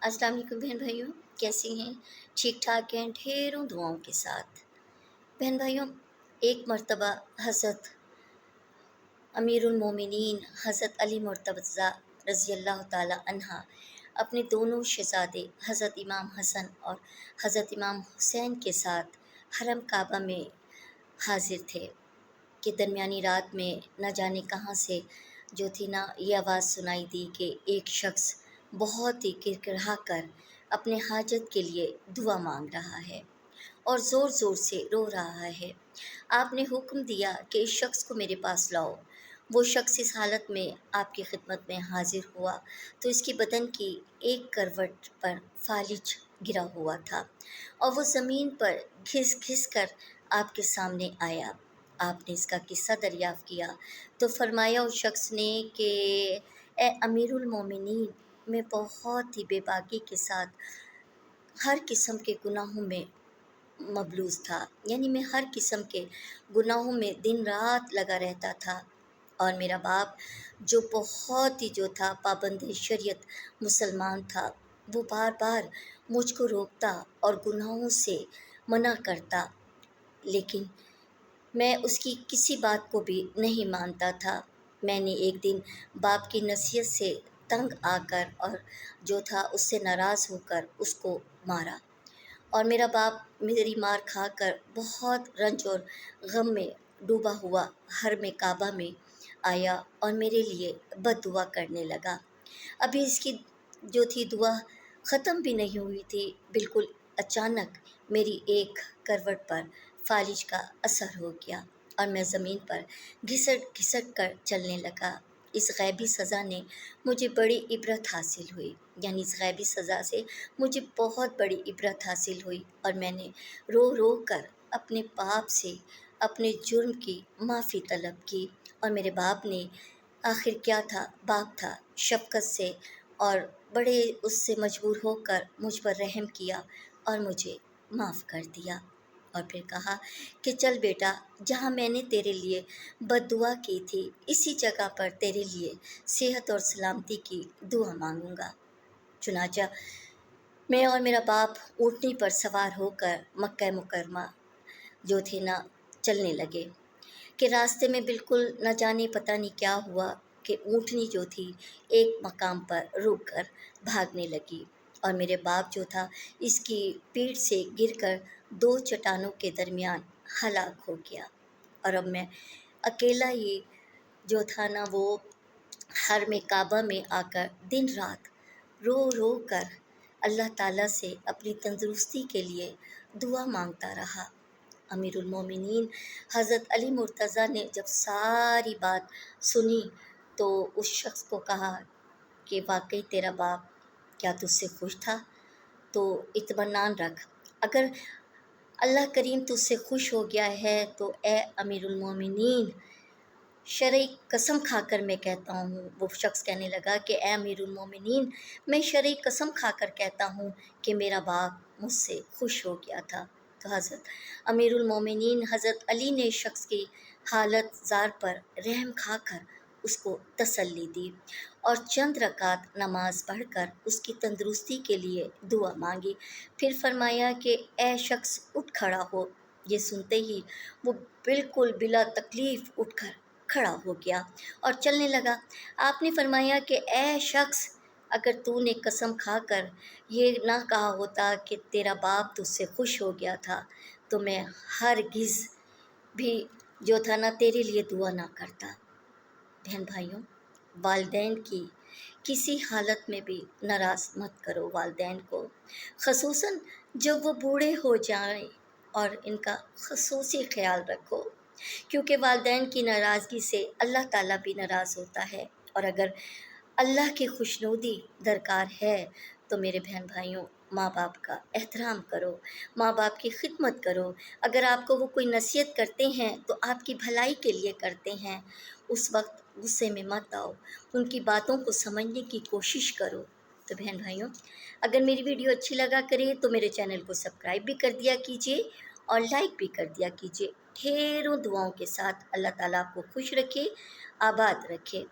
अस्सलाम वालेकुम बहन भाइयों, कैसी हैं? ठीक ठाक हैं, ढेरों दुआओं के साथ। बहन भाइयों, एक मर्तबा हज़रत अमीरुल मोमिनीन हज़रत अली मुर्तज़ा रज़ी अल्लाह ताला अन्हा अपने दोनों शहज़ादे हज़रत इमाम हसन और हज़रत इमाम हुसैन के साथ हरम काबा में हाज़िर थे कि दरमियानी रात में न जाने कहाँ से जो थी ना ये आवाज़ सुनाई दी कि एक शख्स बहुत ही किरकिरा कर अपने हाजत के लिए दुआ मांग रहा है और ज़ोर ज़ोर से रो रहा है। आपने हुक्म दिया कि इस शख्स को मेरे पास लाओ। वो शख्स इस हालत में आपकी खिदमत में हाजिर हुआ तो इसकी बदन की एक करवट पर फालिज गिरा हुआ था और वो ज़मीन पर घिस घिस कर आपके सामने आया। आपने इसका किस्सा दरियाफ़्त किया तो फरमाया उस शख्स ने कि ए अमीरुल मोमिनीन, मैं बहुत ही बेबाकी के साथ हर किस्म के गुनाहों में मबलूज़ था, यानी मैं हर किस्म के गुनाहों में दिन रात लगा रहता था। और मेरा बाप जो बहुत ही जो था पाबंद शरीयत मुसलमान था, वो बार बार मुझको रोकता और गुनाहों से मना करता, लेकिन मैं उसकी किसी बात को भी नहीं मानता था। मैंने एक दिन बाप की नसीहत से तंग आकर और जो था उससे नाराज़ होकर उसको मारा और मेरा बाप मेरी मार खाकर बहुत रंज और गम में डूबा हुआ हर में काबा में आया और मेरे लिए बद्दुआ करने लगा। अभी इसकी जो थी दुआ ख़त्म भी नहीं हुई थी, बिल्कुल अचानक मेरी एक करवट पर फालिज का असर हो गया और मैं ज़मीन पर घिसट घिसट कर चलने लगा। इस गैबी सज़ा ने मुझे बड़ी इबरत हासिल हुई, यानी इस गैबी सज़ा से मुझे बहुत बड़ी इबरत हासिल हुई और मैंने रो रो कर अपने बाप से अपने जुर्म की माफ़ी तलब की और मेरे बाप ने आखिर क्या था, बाप था, शफ़क़त से और बड़े उससे मजबूर होकर मुझ पर रहम किया और मुझे माफ़ कर दिया और फिर कहा कि चल बेटा, जहाँ मैंने तेरे लिए बद्दुआ की थी इसी जगह पर तेरे लिए सेहत और सलामती की दुआ मांगूंगा। चुनाचा मैं और मेरा बाप ऊँटनी पर सवार होकर मक्का मुकरमा जो थे ना चलने लगे कि रास्ते में बिल्कुल न जाने पता नहीं क्या हुआ कि ऊँटनी जो थी एक मकाम पर रुक कर भागने लगी और मेरे बाप जो था इसकी पीठ से गिरकर दो चट्टानों के दरमियान हलाक हो गया और अब मैं अकेला ही जो था ना वो हर में काबा में आकर दिन रात रो रो कर अल्लाह ताला से अपनी तंदुरुस्ती के लिए दुआ मांगता रहा। अमीरुल मोमिनीन हज़रत अली मुर्तज़ा ने जब सारी बात सुनी तो उस शख्स को कहा कि वाकई तेरा बाप क्या तुझसे खुश था? तो इत्मीनान रख, अगर अल्लाह करीम तुझसे खुश हो गया है तो ए अमीरुल मोमिनीन, शरई कसम खाकर मैं कहता हूँ, वो शख्स कहने लगा कि ए अमीरुल मोमिनीन, मैं शरई कसम खाकर कहता हूँ कि मेरा बाप मुझसे खुश हो गया था। तो हज़रत अमीरुल मोमिनीन हज़रत अली ने शख्स की हालत ज़ार पर रहम खाकर उसको तसल्ली दी और चंद रकात नमाज पढ़कर उसकी तंदुरुस्ती के लिए दुआ मांगी। फिर फरमाया कि ए शख्स उठ खड़ा हो। ये सुनते ही वो बिल्कुल बिला तकलीफ़ उठकर खड़ा हो गया और चलने लगा। आपने फरमाया कि ए शख्स, अगर तूने कसम खाकर ये ना कहा होता कि तेरा बाप तुझसे खुश हो गया था तो मैं हरगिज़ भी जो था ना तेरे लिए दुआ ना करता। बहन भाइयों, वालिदैन की किसी हालत में भी नाराज़ मत करो वालिदैन को, ख़ुसूसन जब वो बूढ़े हो जाएं, और इनका ख़ुसूसी ख़्याल रखो क्योंकि वालिदैन की नाराज़गी से अल्लाह ताला भी नाराज़ होता है। और अगर अल्लाह की खुशनुदी दरकार है तो मेरे बहन भाइयों, माँ बाप का एहतराम करो, माँ बाप की खिदमत करो। अगर आपको वो कोई नसीहत करते हैं तो आपकी भलाई के लिए करते हैं, उस वक्त गुस्से में मत आओ, उनकी बातों को समझने की कोशिश करो। तो बहन भाइयों, अगर मेरी वीडियो अच्छी लगा करे तो मेरे चैनल को सब्सक्राइब भी कर दिया कीजिए और लाइक भी कर दिया कीजिए। ढेरों दुआओं के साथ अल्लाह ताला आपको खुश रखे, आबाद रखे।